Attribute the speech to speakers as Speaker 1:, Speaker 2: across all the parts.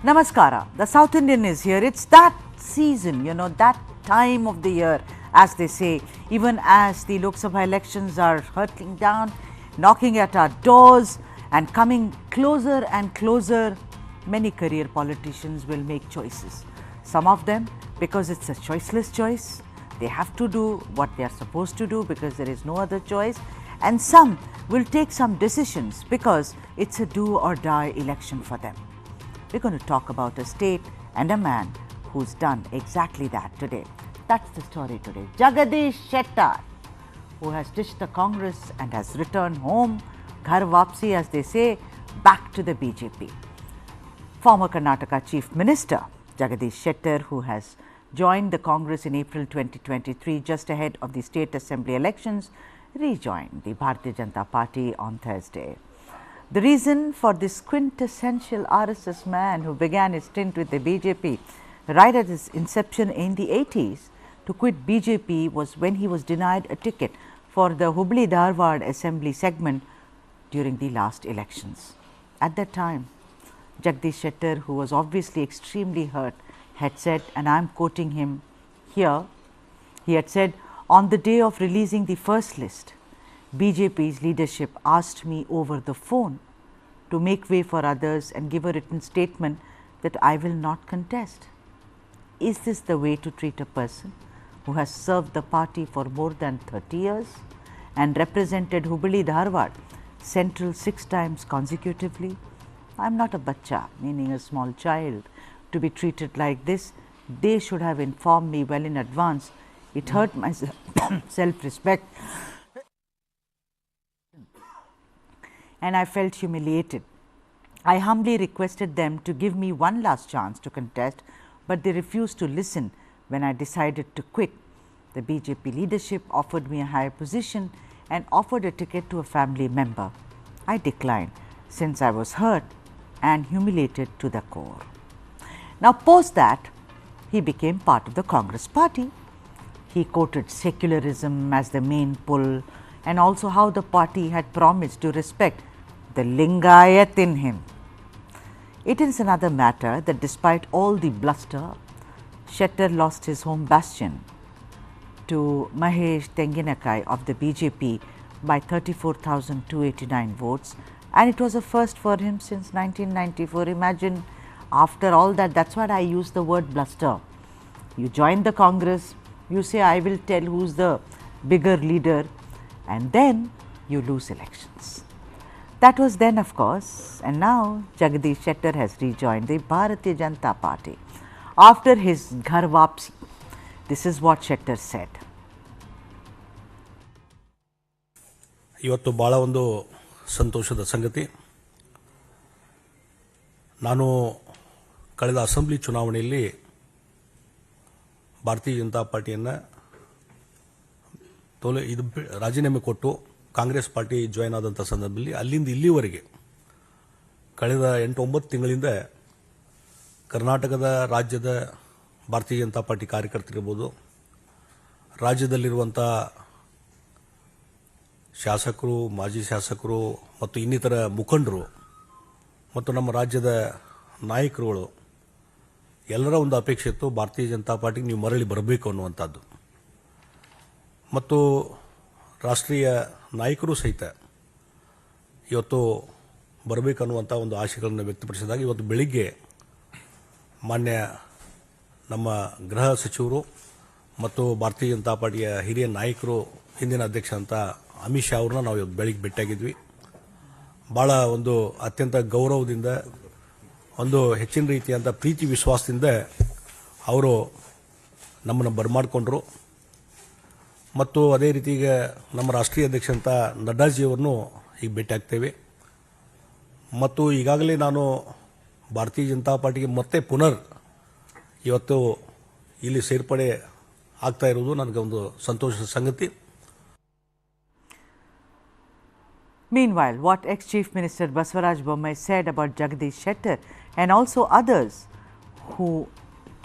Speaker 1: Namaskara. The South Indian is here. It's that season, that time of the year, as they say, even as the Lok Sabha elections are hurtling down, knocking at our doors and coming closer and closer, many career politicians will make choices. Some of them, because it's a choiceless choice, they have to do what they are supposed to do because there is no other choice. And some will take some decisions because it's a do or die election for them. We're going to talk about a state and a man who's done exactly that today. That's the story today. Jagadish Shettar, who has ditched the Congress and has returned home, ghar wapsi as they say, back to the BJP. Former Karnataka Chief Minister Jagadish Shettar, who has joined the Congress in April 2023 just ahead of the State Assembly elections, rejoined the Bharatiya Janata Party on Thursday. The reason for this quintessential RSS man who began his stint with the BJP right at its inception in the 80s to quit BJP was when he was denied a ticket for the Hubli-Dharwad Assembly segment during the last elections. At that time, Jagadish Shettar, who was obviously extremely hurt, had said, and I am quoting him here, he had said, "On the day of releasing the first list, BJP's leadership asked me over the phone to make way for others and give a written statement that I will not contest." Is this the way to treat a person who has served the party for more than 30 years and represented Hubli Dharwad Central 6 times consecutively? I am not a bacha, meaning a small child, to be treated like this. They should have informed me well in advance. It hurt my self-respect and I felt humiliated. I humbly requested them to give me one last chance to contest, but they refused to listen when I decided to quit. The BJP leadership offered me a higher position and offered a ticket to a family member. I declined since I was hurt and humiliated to the core. Now, post that, he became part of the Congress party. He quoted secularism as the main pull and also how the party had promised to respect the Lingayat in him. It is another matter that despite all the bluster, Shettar lost his home bastion to Mahesh Tenginakai of the BJP by 34,289 votes, and it was a first for him since 1994. Imagine, after all that, that's what I use the word bluster. You join the Congress, you say I will tell who's the bigger leader, and then you lose elections. That was then, of course, and now Jagadish Shettar has rejoined the Bharatiya Janata Party after his ghar wapsi. This is what Shettar said.
Speaker 2: ಇವತ್ತು ಭಾಳ ಒಂದು ಸಂತೋಷದ ಸಂಗತಿ. ನಾನು ಕಳೆದ assembly ಚುನಾವಣೆಯಲ್ಲಿ ಭಾರತೀಯ ಜನತಾ ಪಾರ್ಟಿಯನ್ನು ರಾಜೀನಾಮೆ ಕೊಟ್ಟು ಕಾಂಗ್ರೆಸ್ ಪಾರ್ಟಿ ಜಾಯ್ನ್ ಆದಂಥ ಸಂದರ್ಭದಲ್ಲಿ ಅಲ್ಲಿಂದ ಇಲ್ಲಿವರೆಗೆ ಕಳೆದ 8-9 ತಿಂಗಳಿಂದ ಕರ್ನಾಟಕದ ರಾಜ್ಯದ ಭಾರತೀಯ ಜನತಾ ಪಾರ್ಟಿ ಕಾರ್ಯಕರ್ತರಿರ್ಬೋದು, ರಾಜ್ಯದಲ್ಲಿರುವಂಥ ಶಾಸಕರು, ಮಾಜಿ ಶಾಸಕರು ಮತ್ತು ಇನ್ನಿತರ ಮುಖಂಡರು ಮತ್ತು ನಮ್ಮ ರಾಜ್ಯದ ನಾಯಕರುಗಳು ಎಲ್ಲರ ಒಂದು ಅಪೇಕ್ಷೆ ಇತ್ತು, ಭಾರತೀಯ ಜನತಾ ಪಾರ್ಟಿಗೆ ನೀವು ಮರಳಿ ಬರಬೇಕು ಅನ್ನುವಂಥದ್ದು. ಮತ್ತು ರಾಷ್ಟ್ರೀಯ ನಾಯಕರು ಸಹಿತ ಇವತ್ತು ಬರಬೇಕನ್ನುವಂಥ ಒಂದು ಆಶೆಗಳನ್ನು ವ್ಯಕ್ತಪಡಿಸಿದಾಗ ಇವತ್ತು ಬೆಳಿಗ್ಗೆ ಮಾನ್ಯ ನಮ್ಮ ಗೃಹ ಸಚಿವರು ಮತ್ತು ಭಾರತೀಯ ಜನತಾ ಪಾರ್ಟಿಯ ಹಿರಿಯ ನಾಯಕರು, ಹಿಂದಿನ ಅಧ್ಯಕ್ಷ ಅಂತ ಅಮಿತ್ ಶಾ ಅವ್ರನ್ನ ನಾವು ಇವತ್ತು ಬೆಳಿಗ್ಗೆ ಭೇಟಿಯಾಗಿದ್ವಿ. ಭಾಳ ಒಂದು ಅತ್ಯಂತ ಗೌರವದಿಂದ, ಒಂದು ಹೆಚ್ಚಿನ ರೀತಿಯಂಥ ಪ್ರೀತಿ ವಿಶ್ವಾಸದಿಂದ ಅವರು ನಮ್ಮನ್ನು ಬರಮಾಡಿಕೊಂಡ್ರು. ಮತ್ತು ಅದೇ ರೀತಿ ಈಗ ನಮ್ಮ ರಾಷ್ಟ್ರೀಯ ಅಧ್ಯಕ್ಷ ಅಂತ ನಡ್ಡಾಜಿಯವರನ್ನು ಈಗ ಭೇಟಿ ಆಗ್ತೇವೆ. ಮತ್ತು ಈಗಾಗಲೇ ನಾನು ಭಾರತೀಯ ಜನತಾ ಪಾರ್ಟಿಗೆ ಮತ್ತೆ ಪುನರ್ ಇವತ್ತು ಇಲ್ಲಿ ಸೇರ್ಪಡೆ ಆಗ್ತಾ ಇರುವುದು ನನಗೆ ಒಂದು ಸಂತೋಷದ ಸಂಗತಿ.
Speaker 1: Meanwhile, what ex-Chief Minister Basavaraj Bommai said about Jagadish Shettar and also others who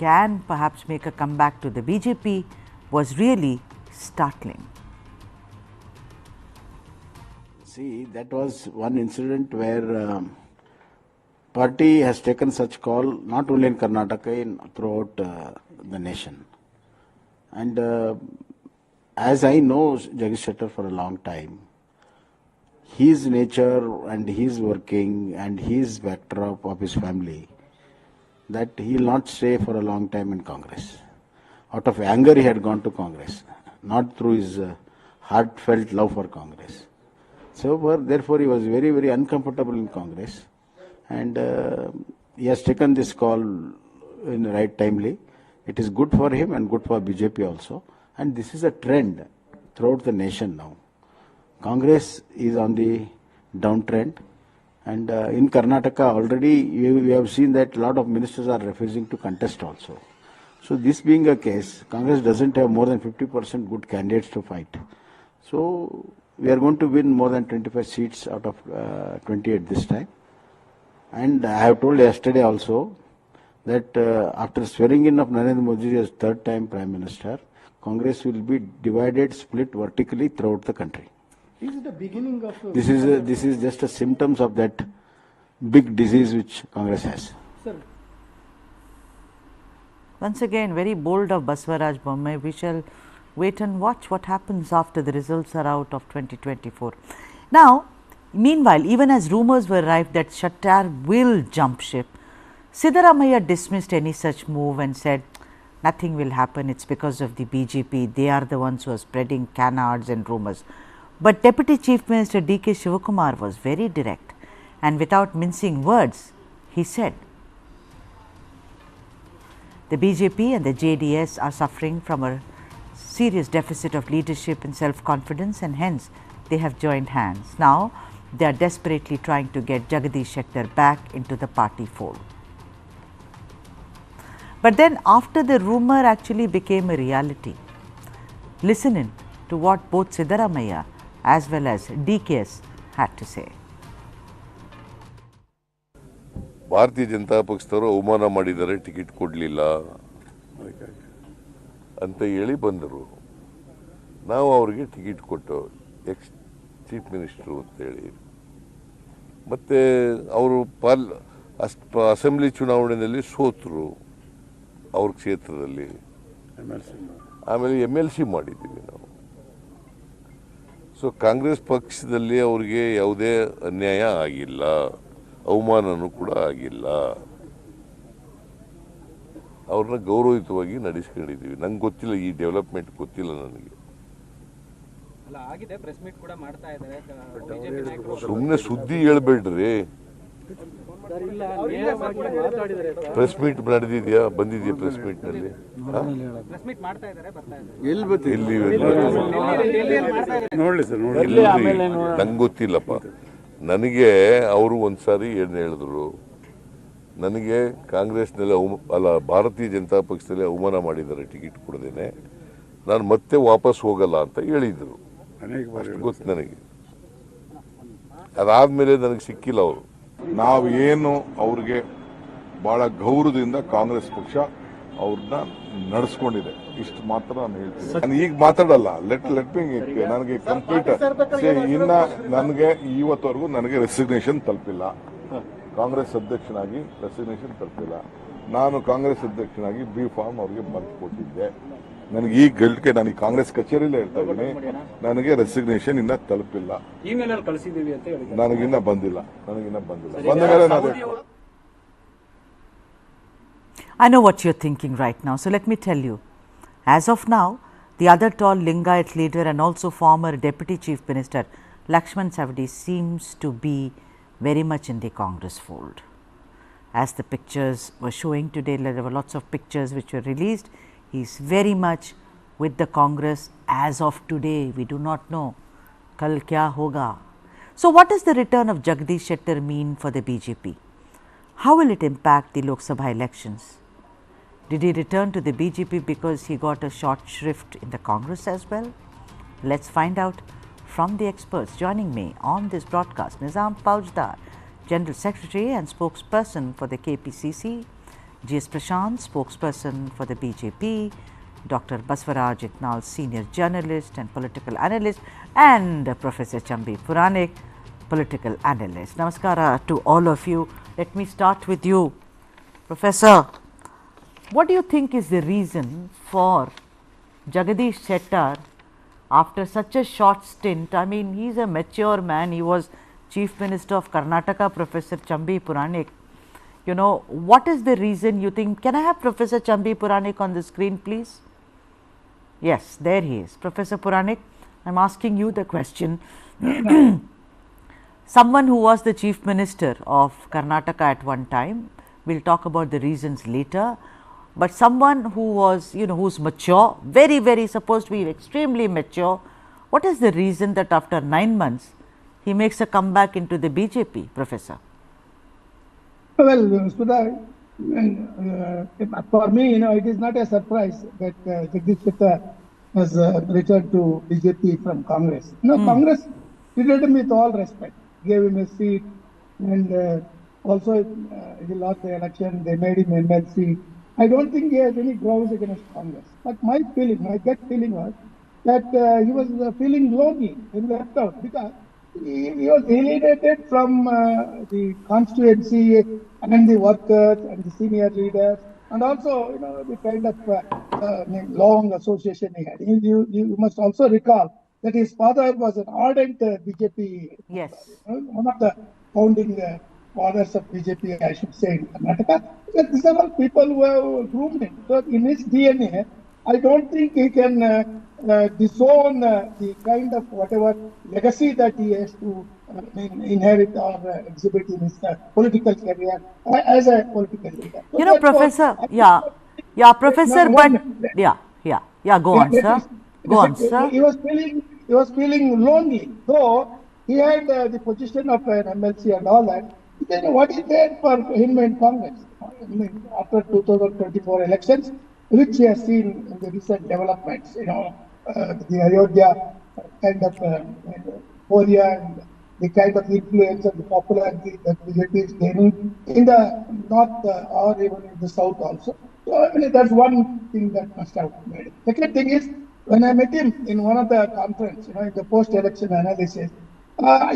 Speaker 1: can perhaps make a comeback to the BJP was really startling.
Speaker 3: See, that was one incident where party has taken such call not only in Karnataka, throughout the nation. And as I know Jagadish Shettar for a long time, his nature and his working and his backdrop of his family, that he will not stay for a long time in Congress. Out of anger he had gone to Congress, not through his heartfelt love for Congress. So therefore he was very, very uncomfortable in Congress, and he has taken this call in the right timely. It is good for him and good for BJP also, and this is a trend throughout the nation now. Congress is on the downtrend, and in Karnataka already we have seen that a lot of ministers are refusing to contest also. So this being a case, Congress doesn't have more than 50% good candidates to fight. So we are going to win more than 25 seats out of 28 this time. And I have told yesterday also that after swearing in of Narendra Modi as third time Prime Minister, Congress will be divided, split vertically throughout the country.
Speaker 4: Is it the beginning of...
Speaker 3: This is just a symptoms of that big disease which Congress has.
Speaker 4: Sir.
Speaker 1: Once again, very bold of Baswaraj Bommai. We shall wait and watch what happens after the results are out of 2024. Now, meanwhile, even as rumours were rife that Shettar will jump ship, Siddaramaiah dismissed any such move and said, nothing will happen, it's because of the BJP, they are the ones who are spreading canards and rumours. But Deputy Chief Minister D.K. Shivakumar was very direct, and without mincing words, he said, the BJP and the JDS are suffering from a serious deficit of leadership and self-confidence, and hence they have joined hands. Now, they are desperately trying to get Jagadish Shettar back into the party fold. But then after the rumour actually became a reality, listen in to what both Siddaramaiah as well as DKS had to say.
Speaker 5: ಭಾರತೀಯ ಜನತಾ ಪಕ್ಷದವರು ಅವಮಾನ ಮಾಡಿದ್ದಾರೆ, ticket ಕೊಡಲಿಲ್ಲ ಅಂತ ಹೇಳಿ ಬಂದರು. ನಾವು ಅವರಿಗೆ ಟಿಕೆಟ್ ಕೊಟ್ಟು ಎಕ್ಸ್ ಚೀಫ್ ಮಿನಿಸ್ಟ್ರು ಅಂತೇಳಿ, ಮತ್ತು ಅವರು ಅಸೆಂಬ್ಲಿ ಚುನಾವಣೆಯಲ್ಲಿ ಸೋತರು ಅವ್ರ ಕ್ಷೇತ್ರದಲ್ಲಿ. ಆಮೇಲೆ MLC ಮಾಡಿದ್ದೀವಿ ನಾವು. ಸೊ ಕಾಂಗ್ರೆಸ್ ಪಕ್ಷದಲ್ಲಿ ಅವ್ರಿಗೆ ಯಾವುದೇ ಅನ್ಯಾಯ ಆಗಿಲ್ಲ, ಅವಮಾನನೂ ಕೂಡ ಆಗಿಲ್ಲ. ಅವ್ರನ್ನ ಗೌರವಯುತವಾಗಿ ನಡೆಸ್ಕೊಂಡಿದ್ದೀವಿ. ನಂಗೆ ಗೊತ್ತಿಲ್ಲ, ಈ ಡೆವಲಪ್ಮೆಂಟ್ ಗೊತ್ತಿಲ್ಲ ನನಗೆ. ಸುಮ್ಮನೆ ಸುದ್ದಿ ಹೇಳ್ಬೇಡ್ರಿ. ಪ್ರೆಸ್ ಮೀಟ್ ನಡೆದಿದ್ಯಾ, ಬಂದಿದ್ಯಾ ಪ್ರೆಸ್ ಮೀಟ್ ನಲ್ಲಿ? ನಂಗೆ ಗೊತ್ತಿಲ್ಲಪ್ಪ. ನನಗೆ ಅವರು ಒಂದ್ಸಾರಿ ಏನು ಹೇಳಿದ್ರು, ನನಗೆ ಕಾಂಗ್ರೆಸ್ನಲ್ಲಿ ಭಾರತೀಯ ಜನತಾ ಪಕ್ಷದಲ್ಲಿ ಅವಮಾನ ಮಾಡಿದ್ದಾರೆ ಟಿಕೆಟ್ ಕೊಡದೇನೆ, ನಾನು ಮತ್ತೆ ವಾಪಸ್ ಹೋಗಲ್ಲ ಅಂತ ಹೇಳಿದ್ರು. ಗೊತ್ತು ನನಗೆ. ಅದಾದ್ಮೇಲೆ ನನಗೆ ಸಿಕ್ಕಿಲ್ಲ ಅವರು.
Speaker 6: ನಾವು ಏನು ಅವ್ರಿಗೆ ಬಹಳ ಗೌರವದಿಂದ ಕಾಂಗ್ರೆಸ್ ಪಕ್ಷ ಅವ್ರನ್ನ ನಡೆಸ್ಕೊಂಡಿದೆ, ಇಷ್ಟು ಮಾತ್ರ ನಾನು ಹೇಳ್ತೀನಿ. ನಾನು ಈಗ ಮಾತಾಡಲ್ಲ, ಲೆಟ್ ಮೀ, ನನಗೆ ಕಂಪ್ಲೀಟ್ ಇನ್ನ ನನಗೆ ಇವತ್ತವರೆಗೂ ನನಗೆ ರೆಸಿಗ್ನೇಷನ್ ತಲುಪಿಲ್ಲ. ಕಾಂಗ್ರೆಸ್ ಅಧ್ಯಕ್ಷನಾಗಿ ರೆಸಿಗ್ನೇಷನ್ ತಲುಪಿಲ್ಲ. ನಾನು ಕಾಂಗ್ರೆಸ್ ಅಧ್ಯಕ್ಷನಾಗಿ ಬಿ ಫಾರ್ಮ್ ಅವ್ರಿಗೆ ಬರ್ದು ಕೊಟ್ಟಿದ್ದೆ. ನನಗೆ ಈ ಗೆಲ್ಟ್ಗೆ ನಾನು ಕಾಂಗ್ರೆಸ್ ಕಚೇರಿಯಲ್ಲೇ ಹೇಳ್ತಾ ಇದ್ದೀನಿ, ನನಗೆ ರೆಸಿಗ್ನೇಷನ್ ಇನ್ನ ತಲುಪಿಲ್ಲ, ನನಗಿನ್ನ ಬಂದಿಲ್ಲ. ಬಂದ ಮೇಲೆ ನಾನು
Speaker 1: I know what you're thinking right now, so let me tell you. As of now, the other tall Lingayat leader and also former Deputy Chief Minister Lakshman Savadi seems to be very much in the Congress fold. As the pictures were showing today, there were lots of pictures which were released. He's very much with the Congress as of today. We do not know. Kal kya hoga? So what does the return of Jagadish Shettar mean for the BJP? How will it impact the Lok Sabha elections? Did he return to the BJP because he got a short shrift in the Congress as well? Let's find out from the experts. Joining me on this broadcast, Nizam Paujdar, General Secretary and spokesperson for the KPCC, G.S. Prashant, spokesperson for the BJP, Dr. Baswaraj Itnal, senior journalist and political analyst, and Professor Chambi Puranik, political analyst. Namaskara to all of you. Let me start with you, Professor. What do you think is the reason for Jagadish Shettar, after such a short stint? I mean, he is a mature man. He was Chief Minister of Karnataka, Professor Chambi Puranik. You know, what is the reason you think? Can I have Professor Chambi Puranik on the screen, please? Yes, there he is. Professor Puranik, I am asking you the question. Someone who was the Chief Minister of Karnataka at one time, we will talk about the reasons later, but someone who was, you know, who is mature, very supposed to be extremely mature. What is the reason that after 9 months, he makes a comeback into the BJP, Professor?
Speaker 4: Well, Sudha, for me, it is not a surprise that Jagadish Shettar has returned to BJP from Congress. Congress treated him with all respect, gave him a seat, and also he lost the election. They made him MLC. I don't think he has any grounds against Congress. But my gut feeling was that he was feeling lonely and left out because he was alienated from the constituency and the workers and the senior leaders, and also the kind of long association he had. You must also recall that his father was an ardent BJP.
Speaker 1: Yes.
Speaker 4: One of the founding fathers of BJP, I should say, in Karnataka. These are all people who have groomed him. So in his DNA, I don't think he can disown the kind of whatever legacy that he has to inherit or exhibit in his political career as a political leader. So
Speaker 1: Professor, Professor, go on, sir. Go on, sir.
Speaker 4: He was feeling lonely, though he had the position of an MLC and all that. Then what is there for him in Congress? After 2024 elections, which he has seen in the recent developments, the Ayodhya kind of Korea and the kind of influence and the popularity that BJP is gaining in the north or even in the south also. So that's one thing that must have made it. Second thing is, when I met him in one of the conference, in the post-election analysis,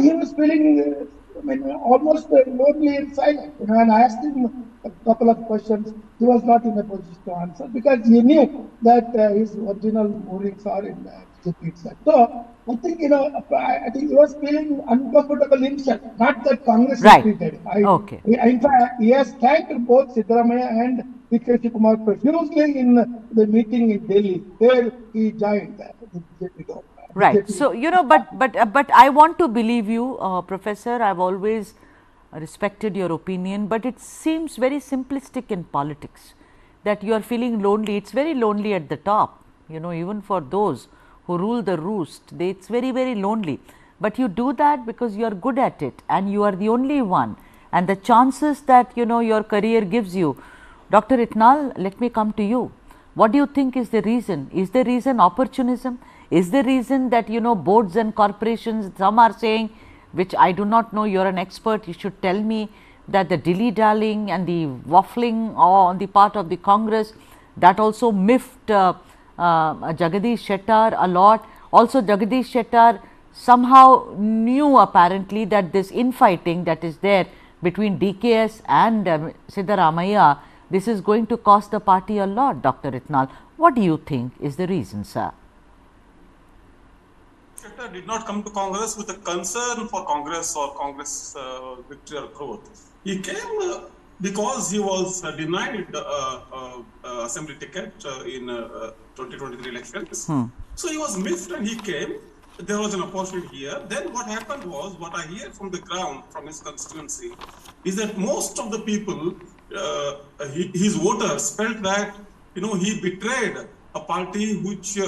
Speaker 4: he was feeling almost lonely and silent. And I asked him a couple of questions. He was not in a position to answer because he knew that his original moorings are in BJP itself. So I think I think he was feeling uncomfortable himself. Not that Congress treated him.
Speaker 1: Okay.
Speaker 4: In fact, he has thanked both Siddaramaiah and D.K. Kumar profusely in the meeting in Delhi, where he joined the BJP government.
Speaker 1: Right. So, but I want to believe you, Professor. I've always respected your opinion, but it seems very simplistic in politics that you are feeling lonely. It's very lonely at the top, even for those who rule the roost, it's very lonely. But you do that because you are good at it and you are the only one. And the chances that, your career gives you. Dr. Itnal, let me come to you. What do you think is the reason? Is the reason opportunism? Is the reason that, boards and corporations, some are saying, which I do not know, you are an expert, you should tell me, that the dilly-dallying and the waffling on the part of the Congress, that also miffed Jagadish Shettar a lot. Also, Jagadish Shettar somehow knew apparently that this infighting that is there between DKS and Siddaramaiah, this is going to cost the party a lot, Dr. Itnal. What do you think is the reason, sir?
Speaker 7: Shettar did not come to Congress with a concern for Congress or Congress victory or growth. He came because he was denied assembly ticket in 2023 elections. So he was miffed and he came. There was an opportunity here. Then what happened was, what I hear from the ground, from his constituency, is that most of the people, his voters, felt that he betrayed a party which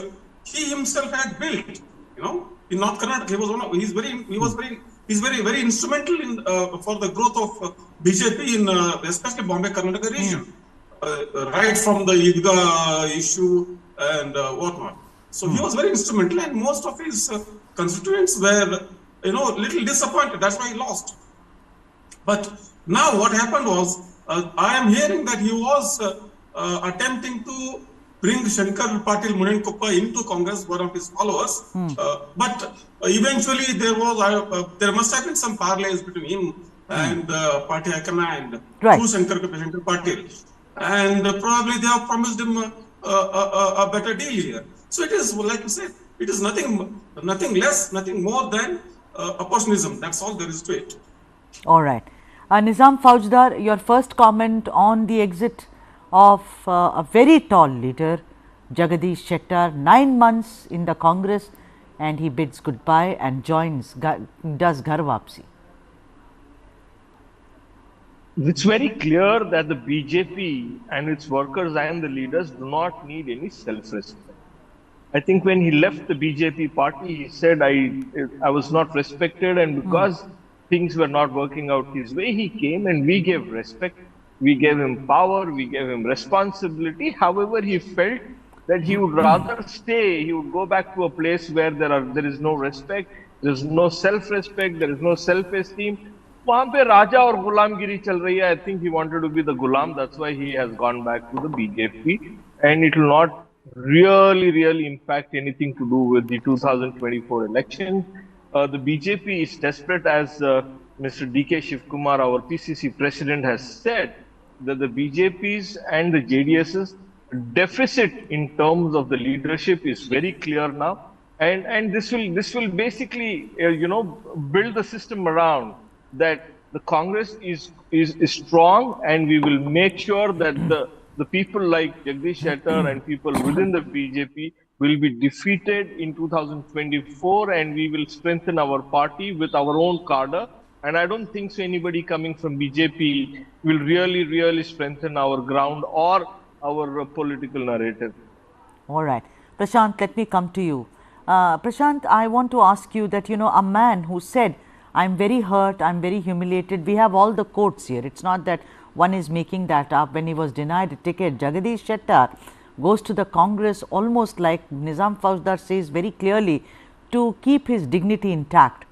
Speaker 7: he himself had built. In North Karnataka, he's very instrumental in for the growth of BJP in especially Bombay Karnataka region, right from the Idga issue and whatnot. So he was very instrumental, and most of his constituents were little disappointed. That's why he lost. But now what happened was, I am hearing that he was attempting to bring Shankar Patil Munenkuppa into Congress, one of his followers. But eventually there must have been some parleys between him and party high command
Speaker 1: Right.
Speaker 7: through Shankar President Patil, and probably they have promised him a better deal here. So it is, like you said, it is nothing less, nothing more than opportunism. That's all there is to it.
Speaker 1: All right. Nizam Faujdar, your first comment on the exit of a very tall leader, Jagadish Shettar, 9 months in the Congress, and he bids goodbye and does Ghar Wapsi.
Speaker 8: It's very clear that the BJP and its workers and the leaders do not need any self-respect. I think when he left the BJP party, he said, I was not respected, and because things were not working out his way, he came and we gave respect, we gave him power, we gave him responsibility. However, he felt that he would rather stay, he would go back to a place where there is no respect, there is no self-respect, there is no self-esteem. वहां पे राजा और गुलामगिरी चल रही है. I think he wanted to be the gulam. That's why he has gone back to the BJP, and it will not really impact anything to do with the 2024 election. The BJP is desperate, as Mr. D.K. Shivkumar, our PCC president, has said, that the BJP's and the JDS's deficit in terms of the leadership is very clear now, and this will basically build the system around that the Congress is strong, and we will make sure that the people like Jagadish Shettar and people within the BJP will be defeated in 2024, and we will strengthen our party with our own cadre. And I don't think so anybody coming from BJP will really strengthen our ground or our political narrative.
Speaker 1: All right. Prashant, let me come to you. Prashant, I want to ask you that, a man who said, I'm very hurt, I'm very humiliated. We have all the quotes here. It's not that one is making that up. When he was denied a ticket, Jagadish Shettar goes to the Congress almost like Nizam Faujdar says very clearly to keep his dignity intact.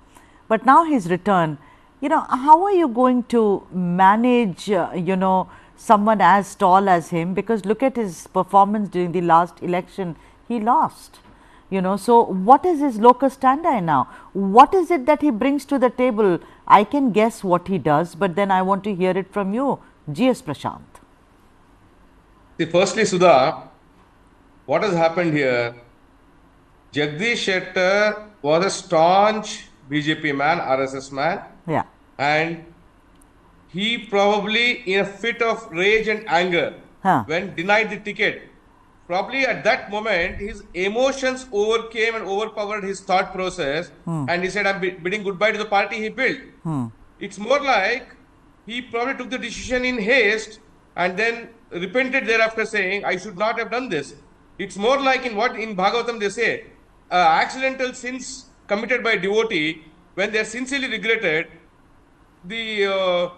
Speaker 1: But now his return, how are you going to manage, someone as tall as him? Because look at his performance during the last election, he lost. So what is his locus standi now? What is it that he brings to the table? I can guess what he does, but then I want to hear it from you, GS Prashant.
Speaker 9: See, firstly, Sudha, what has happened here? Jagadish Shettar was a staunch BJP man, RSS man.
Speaker 1: Yeah.
Speaker 9: And he probably, in a fit of rage and anger, when denied the ticket, probably at that moment, his emotions overcame and overpowered his thought process, and he said, I'm bidding goodbye to the party he built. It's more like he probably took the decision in haste and then repented thereafter, saying, I should not have done this. It's more like in Bhagavatam they say, accidental sins committed by a devotee, when they are sincerely regretted, that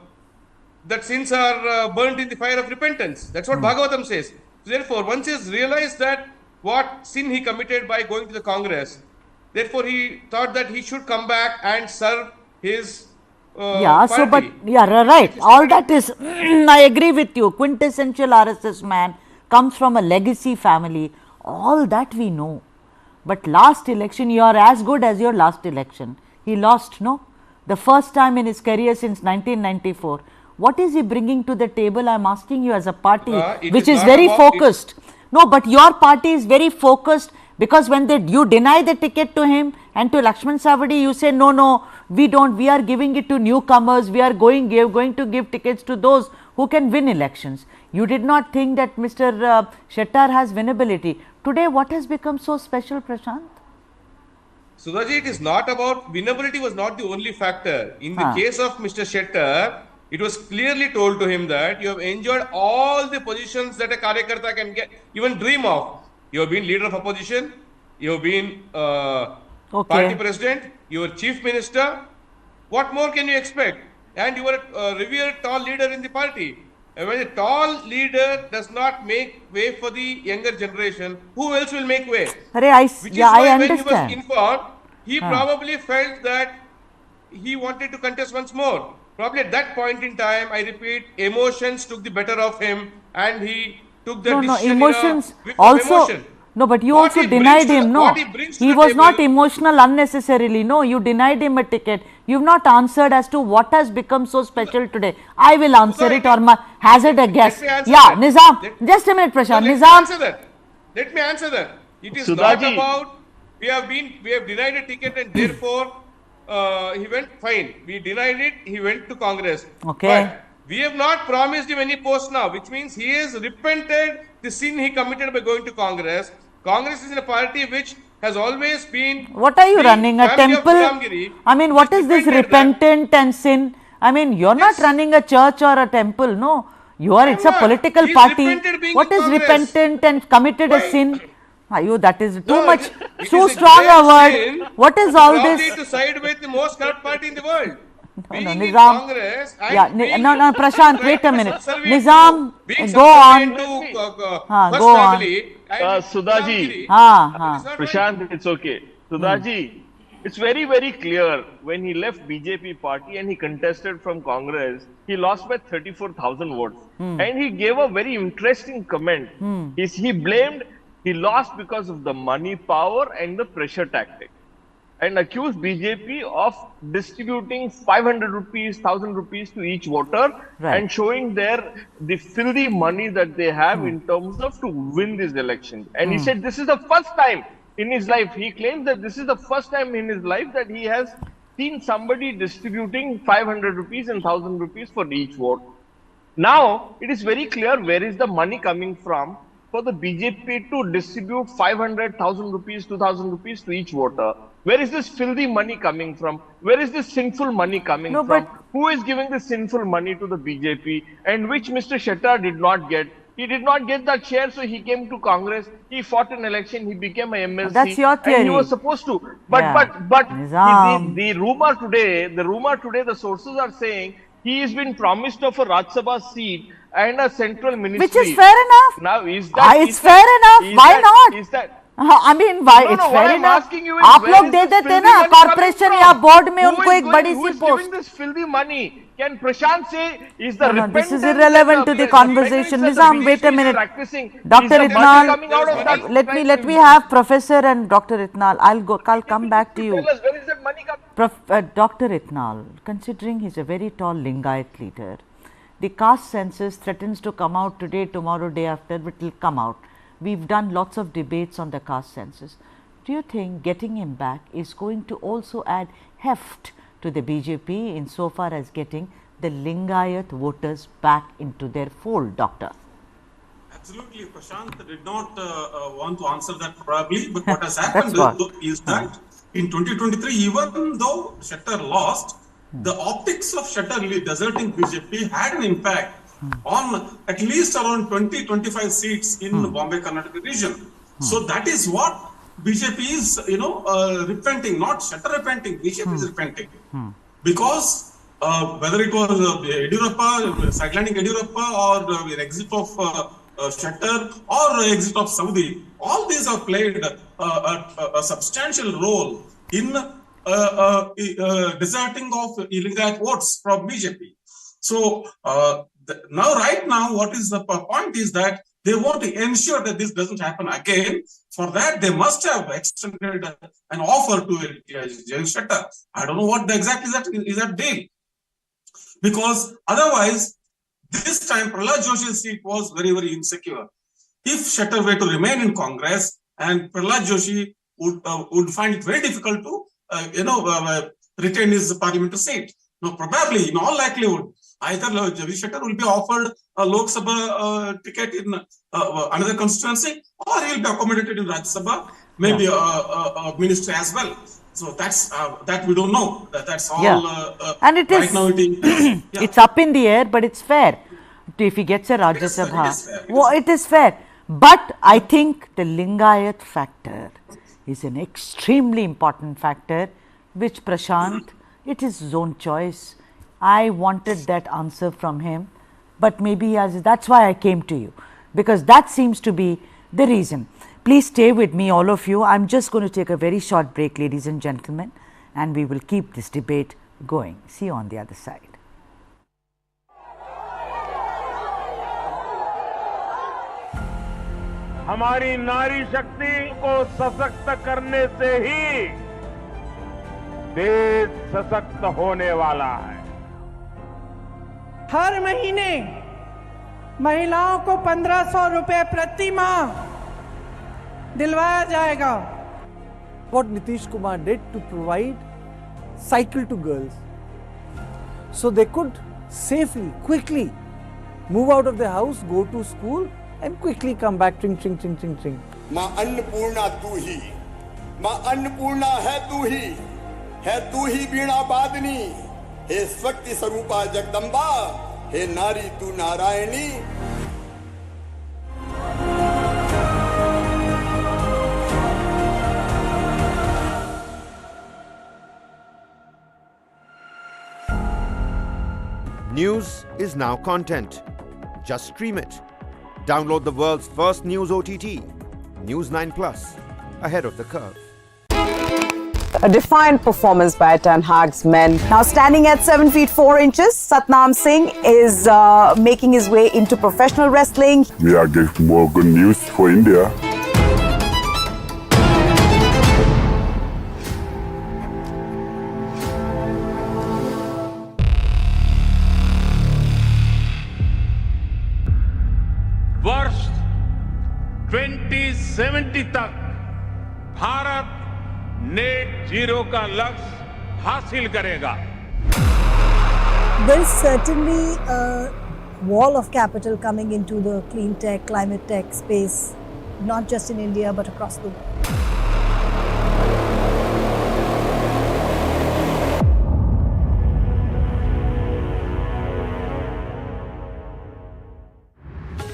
Speaker 9: sins are burnt in the fire of repentance. That's what Bhagavatam says. Therefore, once he has realized that what sin he committed by going to the Congress, therefore he thought that he should come back and serve his party.
Speaker 1: Right. All that is, I agree with you. Quintessential RSS man, comes from a legacy family. All that we know. But last election, you are as good as your last election. He lost, no? The first time in his career since 1994. What is he bringing to the table? I am asking you as a party which is very focused. No, but your party is very focused, because when you deny the ticket to him and to Lakshman Savadi, you say, no, we don't. We are giving it to newcomers. We are going to give tickets to those who can win elections. You did not think that Mr. Shettar has winnability. Today, what has become so special, Prashant?
Speaker 9: Sudhaji, it is not about winnability was not the only factor. In the case of Mr. Shettar, it was clearly told to him that you have enjoyed all the positions that a Karyakarta can get, even dream of. You have been leader of opposition, you have been party president, you were chief minister. What more can you expect? And you were a revered tall leader in the party. And when a tall leader does not make way for the younger generation, who else will make way?
Speaker 1: I understand.
Speaker 9: When he was informed, he probably felt that he wanted to contest once more. Probably at that point in time, I repeat, emotions took the better of him, and he took the decision.
Speaker 1: Emotions
Speaker 9: Emotion.
Speaker 1: No, but you
Speaker 9: What
Speaker 1: also
Speaker 9: he brings
Speaker 1: denied
Speaker 9: to
Speaker 1: him,
Speaker 9: the-
Speaker 1: no.
Speaker 9: what he brings to
Speaker 1: He
Speaker 9: the
Speaker 1: was not
Speaker 9: table-
Speaker 1: emotional unnecessarily, no. You denied him a ticket. You've not answered as to what has become so special today. I will answer it or hazard a guess.
Speaker 9: Let me answer
Speaker 1: Yeah,
Speaker 9: that.
Speaker 1: Nizam, just a minute,
Speaker 9: No,
Speaker 1: Prashant.
Speaker 9: let me
Speaker 1: Nizam,
Speaker 9: answer that. Let me answer that. It is
Speaker 8: Sudhaji.
Speaker 9: not about we have denied a ticket and therefore he went fine. We denied it. He went to Congress.
Speaker 1: Okay.
Speaker 9: But we have not promised him any post now, which means he has repented the sin he committed by going to Congress. Congress is a party which has always been.
Speaker 1: what are you
Speaker 9: the
Speaker 1: running? A
Speaker 9: family of
Speaker 1: temple?
Speaker 9: Ghulamgiri.
Speaker 1: I mean, what
Speaker 9: He
Speaker 1: is this
Speaker 9: repented that.
Speaker 1: repentant and sin? I mean, you're not
Speaker 9: Yes.
Speaker 1: running a church or a temple, no. You are, it's a
Speaker 9: not.
Speaker 1: political
Speaker 9: He's
Speaker 1: party.
Speaker 9: repented being
Speaker 1: What
Speaker 9: in
Speaker 1: is
Speaker 9: Congress.
Speaker 1: repentant and committed a
Speaker 9: Why?
Speaker 1: sin? Ayu, that is too
Speaker 9: No,
Speaker 1: much,
Speaker 9: it
Speaker 1: too
Speaker 9: is a
Speaker 1: strong
Speaker 9: great
Speaker 1: a word.
Speaker 9: sin
Speaker 1: What is all
Speaker 9: probably
Speaker 1: this?
Speaker 9: to side with the most corrupt party in the world. Being in
Speaker 1: Nizam.
Speaker 9: Congress and
Speaker 1: Yeah,
Speaker 9: being
Speaker 1: no, Prashant, wait a minute.
Speaker 9: subservient
Speaker 1: Nizam,
Speaker 9: to, being
Speaker 1: go on.
Speaker 9: subservient to
Speaker 1: Haan,
Speaker 9: First
Speaker 1: go on.
Speaker 9: Family and
Speaker 8: Sudhaji.
Speaker 9: Ghulamgiri,
Speaker 1: Haan,
Speaker 9: that
Speaker 1: haan.
Speaker 9: is not right.
Speaker 8: Prashant, it's okay. Sudhaji, it's very, very clear when he left BJP party and he contested from Congress, he lost by 34,000 votes. And he gave a very interesting comment. He blamed, he lost because of the money power and the pressure tactic. And accused BJP of distributing 500 rupees, 1000 rupees to each voter
Speaker 1: Right.
Speaker 8: and showing the filthy money that they have in terms of to win these elections. And he said this is the first time in his life, he claims that this is the first time in his life that he has seen somebody distributing 500 rupees and 1000 rupees for each vote. Now, it is very clear where is the money coming from for the BJP to distribute 500,000 rupees, 2,000 rupees to each voter. Where is this filthy money coming from? Where is this sinful money coming
Speaker 1: No,
Speaker 8: from?
Speaker 1: but-
Speaker 8: Who is giving this sinful money to the BJP and which Mr. Shettar did not get? He did not get that share, so he came to Congress. He fought an election. He became a MLC.
Speaker 1: That's your
Speaker 8: And he
Speaker 1: theory.
Speaker 8: was supposed to. But
Speaker 1: Yeah. Nizam.
Speaker 8: the rumor today, the sources are saying he has been promised of a Rajya Sabha seat and a central ministry.
Speaker 1: Which is fair enough.
Speaker 8: Now, is that?
Speaker 1: It's fair enough. Why not?
Speaker 8: Is that?
Speaker 1: I mean, why
Speaker 8: No,
Speaker 1: it's
Speaker 8: no, what
Speaker 1: fair
Speaker 8: I'm
Speaker 1: enough.
Speaker 8: asking you is
Speaker 1: आप
Speaker 8: where
Speaker 1: लोग
Speaker 8: is
Speaker 1: दे
Speaker 8: this
Speaker 1: देते
Speaker 8: filthy
Speaker 1: ना
Speaker 8: money
Speaker 1: corporation
Speaker 8: coming
Speaker 1: या
Speaker 8: from?
Speaker 1: Board में
Speaker 8: Who
Speaker 1: उनको
Speaker 8: is
Speaker 1: एक
Speaker 8: going-
Speaker 1: बड़ी
Speaker 8: who
Speaker 1: सी
Speaker 8: is giving
Speaker 1: post.
Speaker 8: this filthy money? Can Prashant say is the
Speaker 1: No, no, this is
Speaker 8: repentance
Speaker 1: irrelevant
Speaker 8: that
Speaker 1: to the
Speaker 8: the
Speaker 1: conversation.
Speaker 8: penance that the
Speaker 1: Nizam, wait a
Speaker 8: BJP is
Speaker 1: minute.
Speaker 8: practicing,
Speaker 1: Dr.
Speaker 8: is the money
Speaker 1: Itnal,
Speaker 8: coming out of that?
Speaker 1: let me have Professor and Dr. Itnal. I'll come back to you.
Speaker 8: Tell us where is that money coming?
Speaker 1: Dr. Itnal, considering he's a very tall Lingayat leader, the caste census threatens to come out today, tomorrow, day after, but it will come out. We've done lots of debates on the caste census. Do you think getting him back is going to also add heft to the BJP insofar as getting the Lingayat voters back into their fold, Doctor?
Speaker 7: Absolutely, Prashant did not want to answer that probably, but what has happened
Speaker 1: That's what.
Speaker 7: is that in 2023, even though Shettar lost, the optics of Shettar deserting BJP had an impact on at least around 20-25 seats in the Bombay Karnataka region. So that is what BJP is, repenting, not Shettar repenting, BJP is repenting. Because whether it was Yediyurappa, sidelining Yediyurappa, or the exit of Shettar or exit of Saudi, all these have played a substantial role in deserting of Lingayat votes from BJP. So right now, what is the point is that they want to ensure that this doesn't happen again. For that, they must have extended an offer to Jagadish Shettar. I don't know what exactly is that deal. Because otherwise, this time Prahlad Joshi's seat was very, very insecure. If Shettar were to remain in Congress, and Prahlad Joshi would find it very difficult to, retain his parliamentary seat. Now, probably, in all likelihood, either Jagadish Shettar will be offered a Lok Sabha ticket in another constituency, or he will be accommodated in Rajya Sabha, maybe a ministry as well. So that's that we don't know. That's all.
Speaker 1: And it is
Speaker 7: right now.
Speaker 1: It's up in the air, but it's fair. If he gets a Rajya Sabha, it is fair. But I think the Lingayat factor is an extremely important factor, which Prashant, it is his own choice. I wanted that answer from him, but maybe that's why I came to you, because that seems to be the reason. Please stay with me, all of you. I'm just going to take a very short break, ladies and gentlemen, and we will keep this debate going. See you on the other side.
Speaker 10: हमारी नारी शक्ति को सशक्त करने से ही देश सशक्त होने वाला है।
Speaker 11: हर महीने महिलाओं को 1500 रुपए प्रति माह दिलवाया जाएगा।
Speaker 12: What Nitish Kumar did to provide cycle to girls, so they could safely, quickly move out of the house, go to school, and quickly come back. Tring, tring, tring, tring, tring.
Speaker 13: माँ अन्नपूर्णा तू ही, माँ अन्नपूर्णा है तू ही बीणा वादनी, हे शक्ति स्वरूपा जगदम्बा, हे नारी तू Narayani.
Speaker 14: News is now content. Just stream it. Download the world's first news OTT, News9 Plus, ahead of the curve.
Speaker 15: A defiant performance by Ten Hag's men. Now standing at 7 feet 4 inches, Satnam Singh is making his way into professional wrestling.
Speaker 16: We are getting more good news for India.
Speaker 10: वर्ष 2070 तक Bharat net zero का लक्ष्य हासिल करेगा।
Speaker 17: There is certainly a wall of capital coming into the clean tech, climate tech space, not just in India but across the world.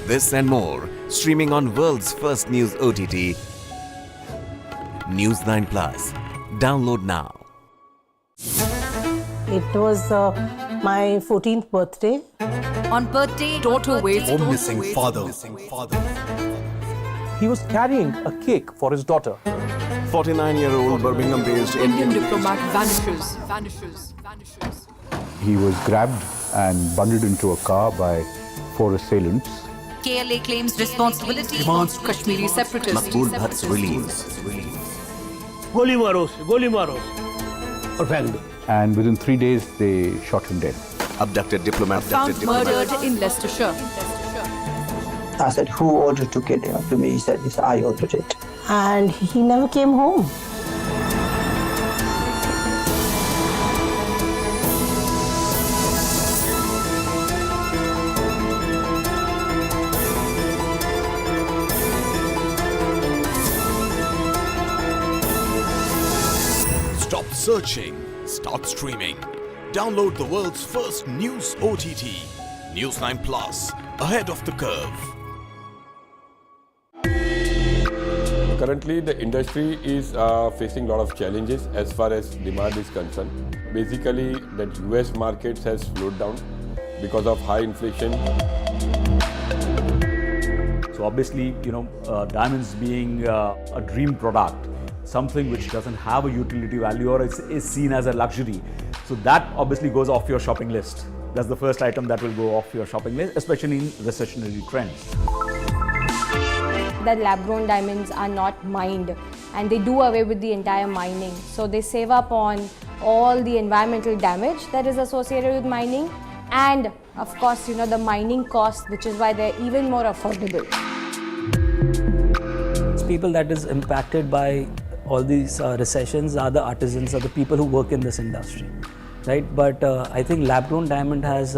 Speaker 18: This and more, streaming on world's first news OTT, News9 Plus. Download now.
Speaker 17: It was my 14th birthday.
Speaker 19: On birthday, daughter waits
Speaker 20: home missing father. He was carrying a cake for his daughter.
Speaker 18: 49-year-old Birmingham-based
Speaker 19: Indian diplomat vanishes.
Speaker 21: He was grabbed and bundled into a car by 4 assailants.
Speaker 19: KLA claims responsibility demands Kashmiri separatists.
Speaker 18: Maqbool Bhatt's release.
Speaker 10: गोली मारो, और फेंक दो।
Speaker 21: And within 3 days, they shot him dead.
Speaker 18: Abducted diplomat.
Speaker 19: Found murdered in Leicestershire.
Speaker 22: I said, who ordered to kill him? To me, he said, yes, I ordered it.
Speaker 17: And he never came home.
Speaker 20: Stop searching, start streaming. Download the world's first news OTT, News9 Plus, ahead of the curve.
Speaker 23: Currently, the industry is facing a lot of challenges as far as demand is concerned. Basically, the US markets has slowed down because of high inflation.
Speaker 24: So obviously, diamonds being a dream product, something which doesn't have a utility value or is seen as a luxury. So that obviously goes off your shopping list. That's the first item that will go off your shopping list, especially in recessionary trends.
Speaker 25: That lab-grown diamonds are not mined, and they do away with the entire mining. So they save up on all the environmental damage that is associated with mining, and of course, the mining cost, which is why they're even more affordable.
Speaker 26: People that is impacted by all these recessions are the artisans, are the people who work in this industry, right? But I think lab-grown diamond has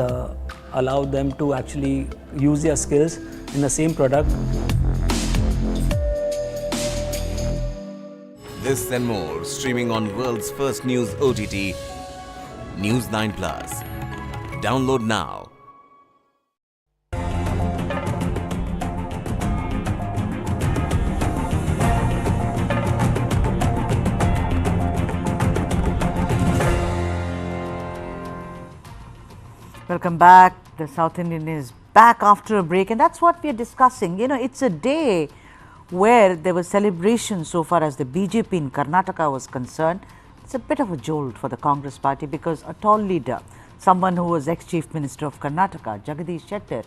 Speaker 26: allowed them to actually use their skills in the same product.
Speaker 18: This and more, streaming on world's first news OTT, News9 Plus. Download now.
Speaker 1: Welcome back. The South Indian is back after a break, and that's what we are discussing. It's a day where there was celebration so far as the BJP in Karnataka was concerned. It's a bit of a jolt for the Congress party because a tall leader, someone who was ex-Chief Minister of Karnataka, Jagadish Shettar,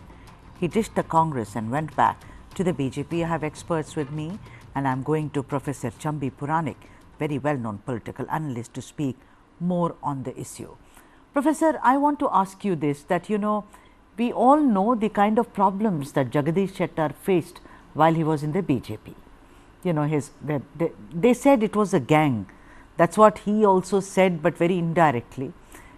Speaker 1: he ditched the Congress and went back to the BJP. I have experts with me, and I'm going to Professor Chambi Puranik, very well-known political analyst, to speak more on the issue. Professor, I want to ask you this, that we all know the kind of problems that Jagadish Shettar faced while he was in the BJP. They said it was a gang. That's what he also said, but very indirectly.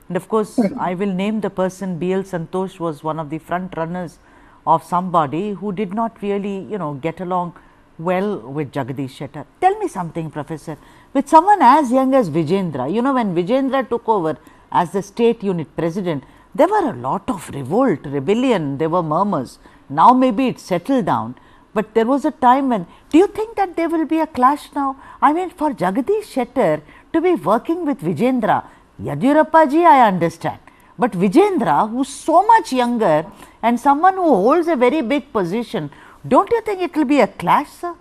Speaker 1: And of course, I will name the person. B.L. Santosh was one of the front runners of somebody who did not really, get along well with Jagadish Shettar. Tell me something, Professor. With someone as young as Vijendra, when Vijendra took over as the state unit president, there were a lot of revolt, rebellion, there were murmurs. Now maybe it settled down, but there was a time when, do you think that there will be a clash now? I mean, for Jagadish Shettar to be working with Vijendra, Yadurappa ji I understand, but Vijendra, who's so much younger and someone who holds a very big position, don't you think it will be a clash, sir?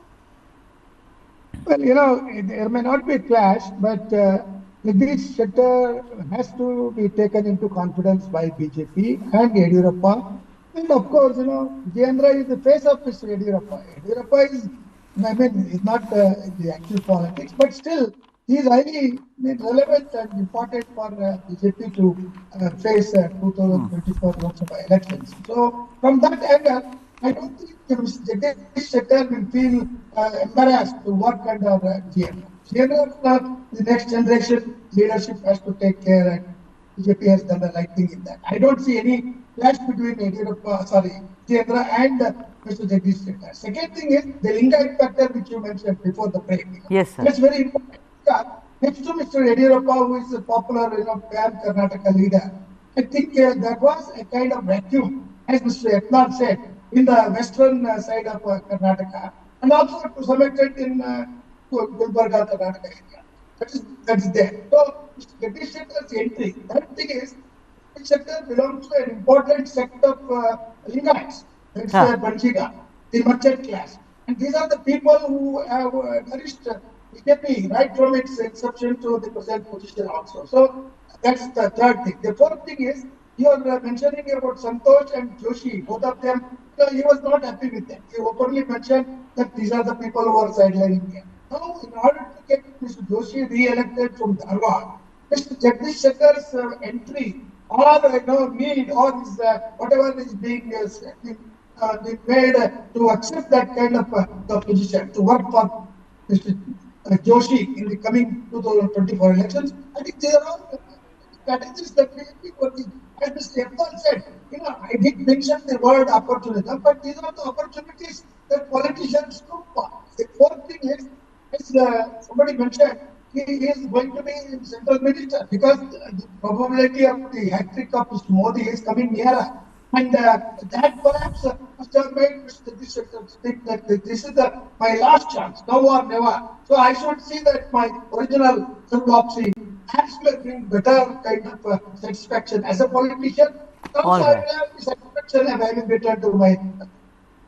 Speaker 2: Well, there may not be a clash, but Jagadish Shettar has to be taken into confidence by BJP and Yadurappa. And of course, Vijendra is the face of Mr. Yadurappa. Yadurappa is, is not the actual politics, but still, he is highly relevant and important for BJP to face 2024 Lok Sabha elections. So, from that angle, I don't think Jagadish Shettar will feel embarrassed to work under GM. The next generation leadership has to take care, and BJP has done the right thing in that. I don't see any clash between Jendra and Mr. Jagadish Shettar. Second thing is the Lingayat factor which you mentioned before the break.
Speaker 1: Yes, sir.
Speaker 2: That's very important. Next to Mr. Yadurappa, who is a popular, pan Karnataka leader, I think there was a kind of vacuum, as Mr. Etnal said, in the western side of Karnataka, and also to some extent in Gulbarga, Karnataka area. That's there. So, Jagadish Shettar's entry, that thing is, Jagadish Shettar belongs to an important sect of Lingayats. That's Banjiga, the merchant class. And these are the people who have nourished BJP right from its inception to the present position also. So, that's the third thing. The fourth thing is, you are mentioning about Santosh and Joshi, both of them, he was not happy with them. He openly mentioned that these are the people who are sidelining him. Now, in order to get Mr. Joshi re-elected from Dharwad, Mr. Jagadish Shettar's entry or need or his, whatever is being made to accept that kind of position, to work for Mr. Joshi in the coming 2024 elections, I think there are all strategies that we will be working. As Mr. Etnal said, I did mention the word opportunism, but these are the opportunities that politicians look for. The fourth thing is, as somebody mentioned, he is going to be central minister because the probability of the hat-trick of Mr. Modi is coming nearer. And that perhaps must have made Mr. Shettar think that this is my last chance, now or never. So I should see that my original Sulwapsi has to bring better kind of satisfaction as a politician. Also, I will have the satisfaction of having returned to my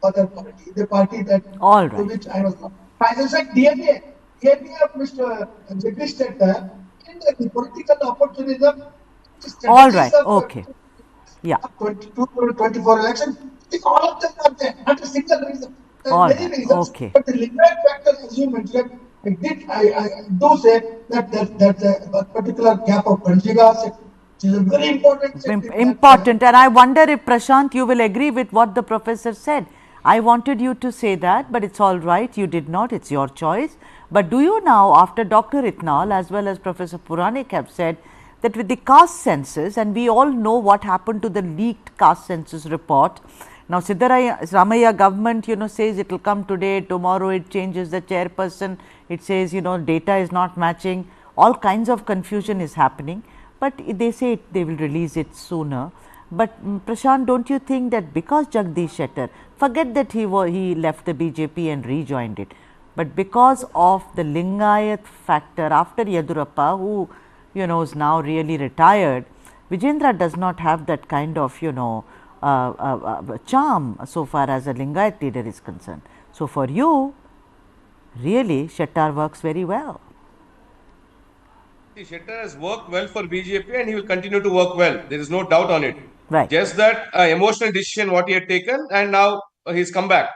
Speaker 2: other party, the party that to which I was not. As I said, DNA of Mr. Jagadish Shettar and the political opportunism.
Speaker 1: All right, okay. Yeah.
Speaker 2: 22 to 24 election, I think all of them are there, not a single reason.
Speaker 1: All
Speaker 2: many
Speaker 1: right,
Speaker 2: reasons,
Speaker 1: okay.
Speaker 2: but the Lingayat factor, as you mentioned, I do say that particular gap of Banjiga is a very important
Speaker 1: important, and I wonder if Prashant, you will agree with what the professor said. I wanted you to say that, but it's all right, you did not, it's your choice. But do you now, after Dr. Itnal as well as Professor Puranik have said, that with the caste census, and we all know what happened to the leaked caste census report. Now, Ramaiah government, says it will come today, tomorrow it changes the chairperson, it says, data is not matching, all kinds of confusion is happening, but they say they will release it sooner. But Prashant, don't you think that because Jagadish Shettar, forget that he left the BJP and rejoined it, but because of the Lingayat factor after Yadurappa, who is now really retired, Vijendra does not have that kind of, charm so far as a Lingayat leader is concerned. So, for you, really, Shettar works very well.
Speaker 3: Shettar has worked well for BJP and he will continue to work well. There is no doubt on it.
Speaker 1: Right.
Speaker 3: Just that emotional decision what he had taken and now he's come back.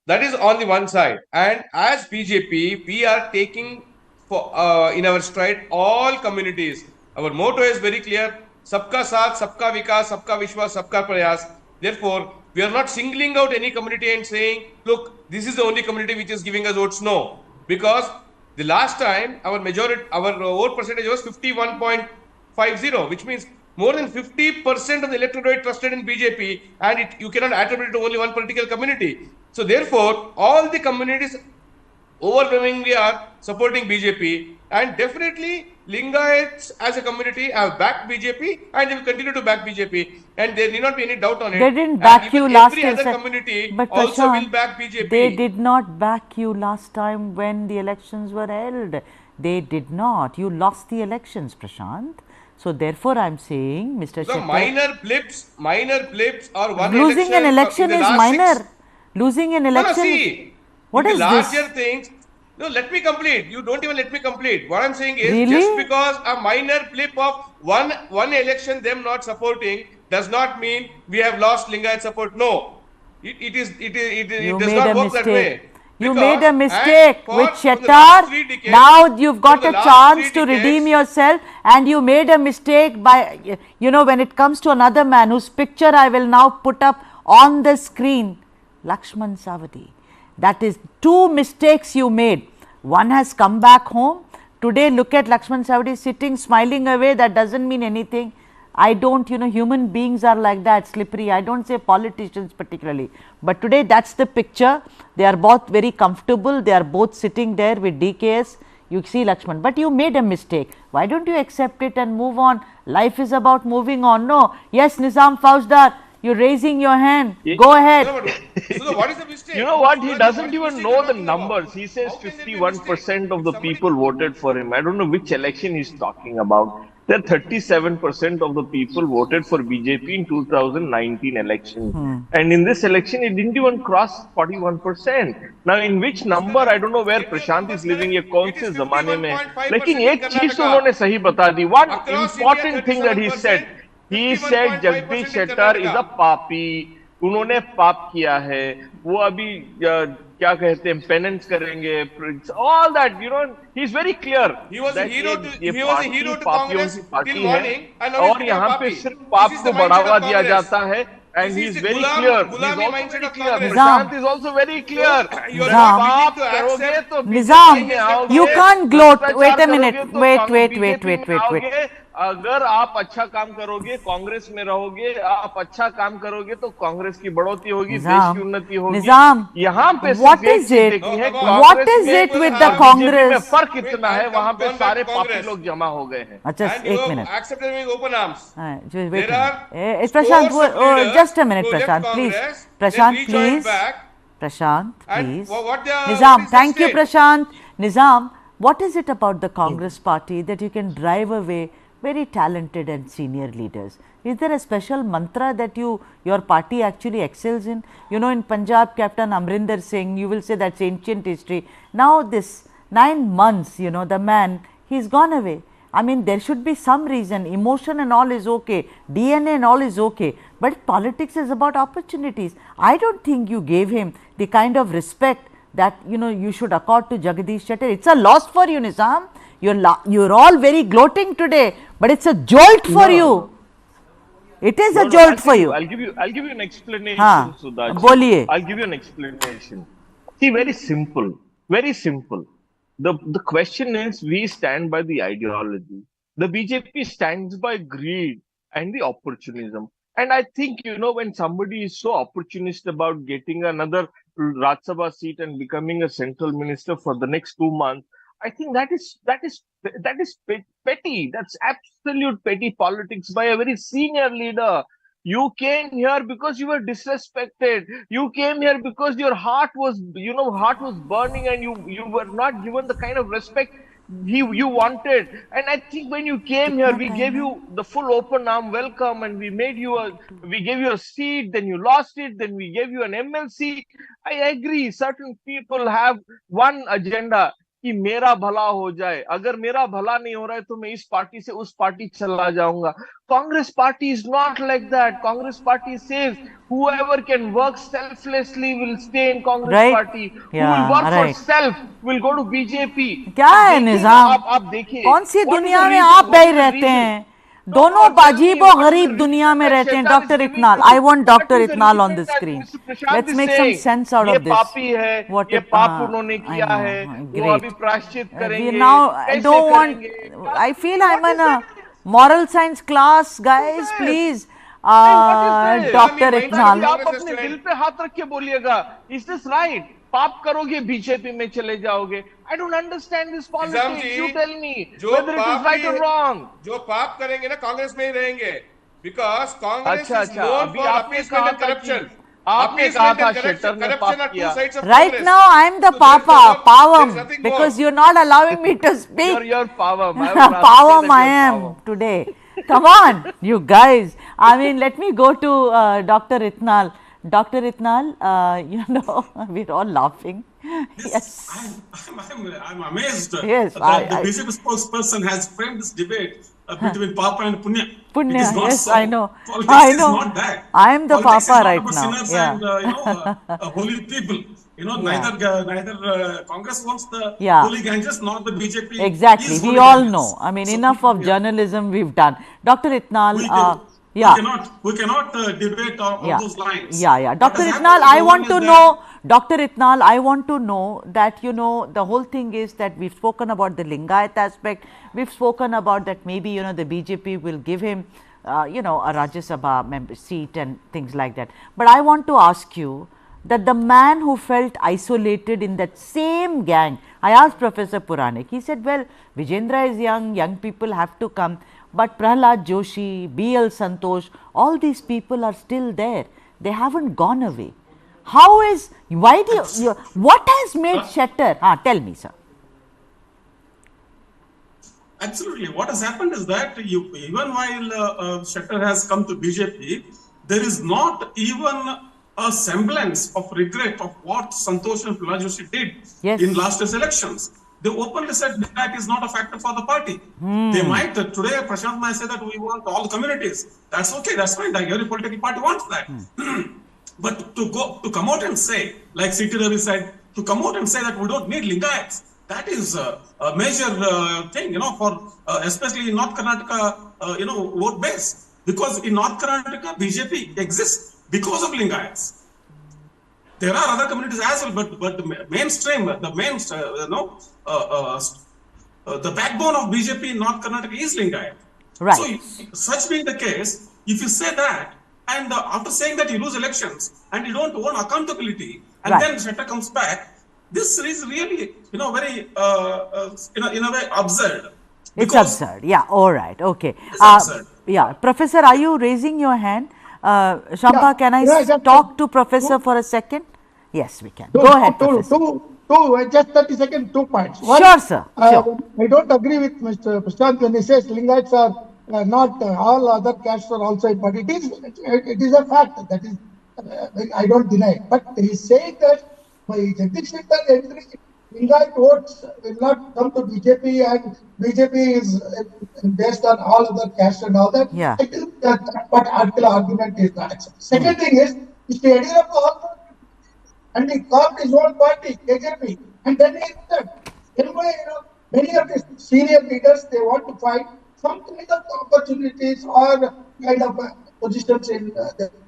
Speaker 3: That is on the one side. And as BJP, we are taking in our stride all communities. Our motto is very clear: Sabka Saath, Sabka Vikas, Sabka Vishwas, Sabka Prayas. Therefore, we are not singling out any community and saying, look, this is the only community which is giving us votes. No, because the last time our vote percentage was 51.50, which means more than 50% of the electorate trusted in BJP, and you cannot attribute it to only one political community. So therefore, all the communities overwhelmingly are supporting BJP, and definitely Lingayats as a community have backed BJP and they will continue to back BJP, and there need not be any doubt on it.
Speaker 1: They didn't back you last
Speaker 3: time. Every other community
Speaker 1: but
Speaker 3: also
Speaker 1: Prashant,
Speaker 3: will back BJP.
Speaker 1: They did not back you last time when the elections were held. They did not. You lost the elections, Prashant. So therefore, I am saying, Mr.
Speaker 3: The
Speaker 1: Shettar,
Speaker 3: minor blips or one
Speaker 1: losing an election is minor. Losing an election.
Speaker 3: No, see,
Speaker 1: what is
Speaker 3: larger
Speaker 1: this?
Speaker 3: things. No, let me complete. You don't even let me complete. What I'm saying is,
Speaker 1: really?
Speaker 3: Just because a minor blip of one election, them not supporting, does not mean we have lost Lingayat support. No, it does not work that way.
Speaker 1: You made a mistake with Shettar. Now you've got a chance to redeem yourself, and you made a mistake by, when it comes to another man whose picture I will now put up on the screen, Lakshman Savadi. That is two mistakes you made. One has come back home. Today, look at Lakshman Savadi sitting, smiling away. That doesn't mean anything. I don't, human beings are like that, slippery. I don't say politicians particularly. But today, that's the picture. They are both very comfortable. They are both sitting there with DKS. You see Lakshman. But you made a mistake. Why don't you accept it and move on? Life is about moving on. No. Yes, Nizam Fauzdar. You're raising your hand. Go ahead.
Speaker 3: So what is the mistake?
Speaker 10: You know what? He doesn't even know the numbers. He says 51% of the people voted for him. I don't know which election he's talking about. There 37% of the people voted for BJP in 2019 election. And in this election, it didn't even cross 41%. Now, in which number? I don't know where Prashant is living. ये कौन से ज़माने में? लेकिन एक चीज तो उन्होंने सही बता दी. One important thing that he said. He said Jagadish Shettar is a papi. उन्होंने पाप किया है. वो अभी क्या कहते हैं, penance करेंगे. All that, he's very clear.
Speaker 3: He was a hero to Congress till morning, and
Speaker 10: और यहाँ पे सिर्फ पाप को बढ़ावा दिया जाता है. And he's very clear. He's also very clear. Prashant is also very clear.
Speaker 1: Nizam, you can't gloat. Wait a minute. Wait.
Speaker 10: अगर आप अच्छा काम करोगे, कांग्रेस में रहोगे, आप अच्छा काम करोगे तो कांग्रेस की बढ़ोतरी होगी, देश की उन्नति होगी. यहाँ पे
Speaker 1: what is it with the Congress?
Speaker 10: में फर्क इतना है, वहाँ पे सारे पापी लोग जमा हो गए हैं.
Speaker 1: अच्छा, एक minute.
Speaker 3: Accepted with open arms.
Speaker 1: Prashant, just a minute, Prashant, please. Prashant, please. Nizam, thank you, Prashant. Nizam, what is it about the Congress party that you can drive away very talented and senior leaders? Is there a special mantra that your party actually excels in? In Punjab, Captain Amrinder Singh, you will say that's ancient history. Now this 9 months, the man, he's gone away. I mean, there should be some reason. Emotion and all is okay. DNA and all is okay. But politics is about opportunities. I don't think you gave him the kind of respect that, you should accord to Jagadish Shettar. It's a loss for you, Nizam. You're all very gloating today, but it's a jolt for you. It is a jolt for you.
Speaker 10: I'll give you an explanation, Sudhaji.
Speaker 1: Boliye.
Speaker 10: I'll give you an explanation. See, very simple. Very simple. The question is, we stand by the ideology. The BJP stands by greed and the opportunism. And I think, when somebody is so opportunist about getting another Rajya Sabha seat and becoming a central minister for the next 2 months, I think that is petty. That's absolute petty politics by a very senior leader. You came here because you were disrespected. You came here because your heart was burning, and you were not given the kind of respect you wanted. And I think when you came here, we gave you the full open arm welcome, and we gave you a seat. Then you lost it. Then we gave you an MLC. I agree. Certain people have one agenda. कि मेरा भला हो जाए, अगर मेरा भला नहीं हो रहा है तो मैं इस पार्टी से उस पार्टी चला जाऊंगा. Congress party is not like that. Congress party says whoever can work selflessly will stay in Congress
Speaker 1: Right?
Speaker 10: party. Who will
Speaker 1: Yeah,
Speaker 10: work for
Speaker 1: right.
Speaker 10: self will go to BJP.
Speaker 1: क्या
Speaker 10: अब
Speaker 1: है
Speaker 10: देखिए ना,
Speaker 1: निजाम?
Speaker 10: आप देखिए
Speaker 1: कौन सी
Speaker 10: what is
Speaker 1: दुनिया
Speaker 10: the
Speaker 1: में
Speaker 10: reason?
Speaker 1: आप
Speaker 10: What
Speaker 1: गए
Speaker 10: is the
Speaker 1: रहते
Speaker 10: reason?
Speaker 1: हैं?
Speaker 10: No,
Speaker 1: दोनों
Speaker 10: no, tell me,
Speaker 1: अजीब
Speaker 10: what
Speaker 1: और
Speaker 10: is the
Speaker 1: गरीब
Speaker 10: reason
Speaker 1: दुनिया में
Speaker 10: that
Speaker 1: रहते हैं.
Speaker 10: Shettar is
Speaker 1: doctor
Speaker 10: giving
Speaker 1: इतनाल,
Speaker 10: to
Speaker 1: I
Speaker 10: you?
Speaker 1: want
Speaker 10: What
Speaker 1: Dr.
Speaker 10: is the
Speaker 1: Itnal on
Speaker 10: reason
Speaker 1: the
Speaker 10: that
Speaker 1: screen.
Speaker 10: Mr. Prashant
Speaker 1: Let's
Speaker 10: is
Speaker 1: make some
Speaker 10: saying
Speaker 1: sense out
Speaker 10: ये
Speaker 1: of this.
Speaker 10: पापी है,
Speaker 1: What
Speaker 10: ये
Speaker 1: it,
Speaker 10: पाप उन्होंने
Speaker 1: I
Speaker 10: किया
Speaker 1: know,
Speaker 10: है, वो
Speaker 1: great.
Speaker 10: अभी प्रायश्चित
Speaker 1: We
Speaker 10: करेंगे,
Speaker 1: now I
Speaker 10: कैसे
Speaker 1: don't want.
Speaker 10: करेंगे?
Speaker 1: I feel I'm in a moral science class, guys. Please,
Speaker 10: What is this?
Speaker 1: Dr.
Speaker 10: महिला जी,
Speaker 1: Itnal.
Speaker 10: आप अपने दिल पे हाथ रख के बोलिएगा. Is this right? पाप करोगे बीजेपी में चले जाओगे. I don't understand this
Speaker 3: Nizam
Speaker 10: politics.
Speaker 3: Ji,
Speaker 10: You tell me
Speaker 3: जो
Speaker 10: whether it is right or wrong.
Speaker 3: जो पाप करेंगे ना कांग्रेस में ही रहेंगे, बिकॉज कांग्रेस
Speaker 10: अच्छा
Speaker 3: इज
Speaker 10: अच्छा,
Speaker 3: नोन
Speaker 10: अभी
Speaker 3: फॉर
Speaker 10: आपने
Speaker 3: अपीसमेंट
Speaker 10: कहा
Speaker 3: एंड
Speaker 10: था कि
Speaker 3: करप्शन.
Speaker 10: आपने कहा था शेट्टर ने पाप
Speaker 3: Corruption are
Speaker 10: किया.
Speaker 3: two sides of
Speaker 1: Right
Speaker 3: Congress.
Speaker 1: now, I'm the
Speaker 3: So there is
Speaker 1: Papa,
Speaker 3: there is
Speaker 1: Pavam,
Speaker 3: nothing
Speaker 1: because
Speaker 3: more.
Speaker 1: you're not allowing me to speak.
Speaker 10: You're Pavam. I would rather say
Speaker 1: Pavam
Speaker 10: that
Speaker 1: I
Speaker 10: you're
Speaker 1: am
Speaker 10: Pavam.
Speaker 1: today. Come on, you guys. I mean, let me go to Dr. Itnal. Dr. Itnal, you know, we're all laughing. Yes.
Speaker 4: I'm amazed
Speaker 1: Yes,
Speaker 4: that the BJP spokesperson has framed this debate between Papa and Punya.
Speaker 1: Punya,
Speaker 4: It is not
Speaker 1: yes,
Speaker 4: so.
Speaker 1: I know.
Speaker 4: Politics
Speaker 1: I
Speaker 4: is
Speaker 1: know.
Speaker 4: not that.
Speaker 1: I am the
Speaker 4: Politics
Speaker 1: Papa
Speaker 4: is not
Speaker 1: right
Speaker 4: about
Speaker 1: now.
Speaker 4: sinners
Speaker 1: Yeah.
Speaker 4: and holy people. You know,
Speaker 1: Yeah.
Speaker 4: neither Congress wants the
Speaker 1: Yeah.
Speaker 4: holy ganges nor the BJP.
Speaker 1: Exactly.
Speaker 4: is
Speaker 1: We
Speaker 4: holy
Speaker 1: all
Speaker 4: ganges.
Speaker 1: know. I mean,
Speaker 4: So
Speaker 1: enough of journalism we've done. Dr. Itnal, yeah.
Speaker 4: we cannot debate on those lines.
Speaker 1: Yeah.
Speaker 4: What
Speaker 1: Dr.
Speaker 4: has
Speaker 1: Itnal,
Speaker 4: happened
Speaker 1: I
Speaker 4: is
Speaker 1: want to
Speaker 4: that-
Speaker 1: know, Dr. Itnal, I want to know that, you know, the whole thing is that we've spoken about the Lingayat aspect. We've spoken about that maybe, you know, the BJP will give him, you know, a Rajya Sabha member seat and things like that. But I want to ask you that the man who felt isolated in that same gang, I asked Professor Puranik, he said, well, Vijendra is young people have to come, but Prahlad Joshi, B.L. Santosh, all these people are still there. They haven't gone away. How is, why do you, what has made Shettar, tell me, sir.
Speaker 4: Absolutely. What has happened is that even while Shettar has come to BJP, there is not even a semblance of regret of what Santosh and Prahlad Joshi did in last year's elections. They openly said that is not a factor for the party. They might, today Prashant might say that we want all the communities. That's okay, that's fine. Like every political party wants that. But to come out and say, like C.T. Ravi said, to come out and say that we don't need Lingayats, that is a major thing, you know, for especially in North Karnataka, you know, vote base. Because in North Karnataka, BJP exists because of Lingayats. There are other communities as well, but the mainstream, the backbone of BJP in North Karnataka is Lingayat.
Speaker 1: Right.
Speaker 4: So, such being the case, if you say that, and after saying that you lose elections and you don't own accountability, and then Shettar comes back, this is really, you know, very, in a way, absurd.
Speaker 1: It's absurd. Yeah. All right. Okay.
Speaker 4: It's absurd.
Speaker 1: Yeah. Professor, are you raising your hand? Shampa, can I talk to Professor for a second? Yes, we can. Go ahead, Professor.
Speaker 2: Just 30 seconds, 2 points.
Speaker 1: One, sure, sir. Sure.
Speaker 2: I don't agree with Mr. Prashant when he says Lingayats are not all other castes are also, but it is a fact that is, I don't deny it. But he is saying that by Jagadish Shettar entry, Lingayat votes will not come to BJP and BJP is based on all other castes and all that.
Speaker 1: Yeah.
Speaker 2: I think that what argument is not accepted. Second thing is, Mr. Yadurappa also and he called his own party, BJP, and then he said, anyway, you know, many of the senior leaders, they want to find some kind of opportunities or kind of positions in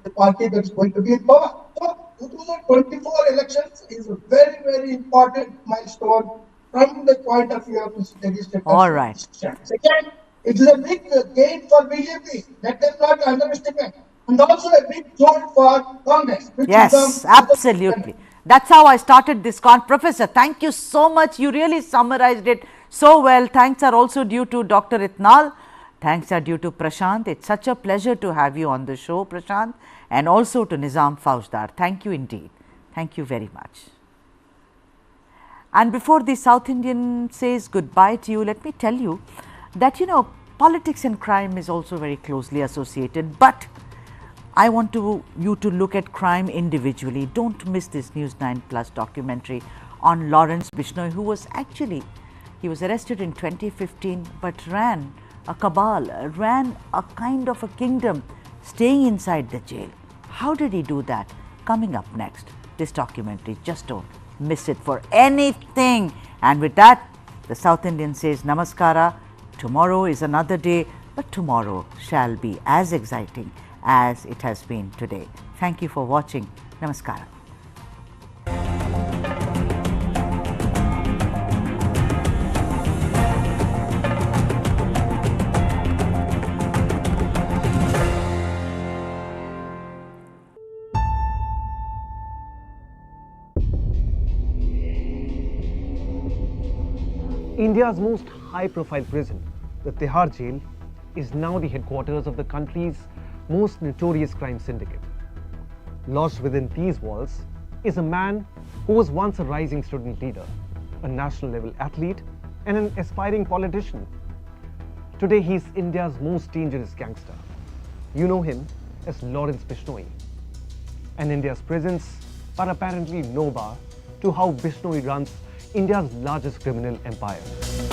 Speaker 2: the party that's going to be in power. So, 2024 elections is a very, very important milestone from the point of view of Mr. Jagadish Shettar.
Speaker 1: All right.
Speaker 2: Second, it is a big gain for BJP. Let them not underestimate. And also a big jolt for Congress.
Speaker 1: Yes, absolutely. That's how I started this Professor, thank you so much. You really summarized it so well. Thanks are also due to Dr. Itnal. Thanks are due to Prashant. It's such a pleasure to have you on the show, Prashant, and also to Nizam Faujdar. Thank you indeed. Thank you very much. And before the South Indian says goodbye to you, let me tell you that, you know, politics and crime is also very closely associated, but I want you to look at crime individually. Don't miss this News 9 Plus documentary on Lawrence Bishnoi, who was actually, he was arrested in 2015 but ran a cabal, ran a kind of a kingdom staying inside the jail. How did he do that? Coming up next, this documentary, just don't miss it for anything. And with that, the South Indian says namaskara. Tomorrow is another day, but tomorrow shall be as exciting as it has been today. Thank you for watching. Namaskara.
Speaker 5: India's most high-profile prison, the Tihar Jail, is now the headquarters of the country's most notorious crime syndicate. Lodged within these walls is a man who was once a rising student leader, a national-level athlete, and an aspiring politician. Today, he is India's most dangerous gangster. You know him as Lawrence Bishnoi. And India's prisons are apparently no bar to how Bishnoi runs India's largest criminal empire.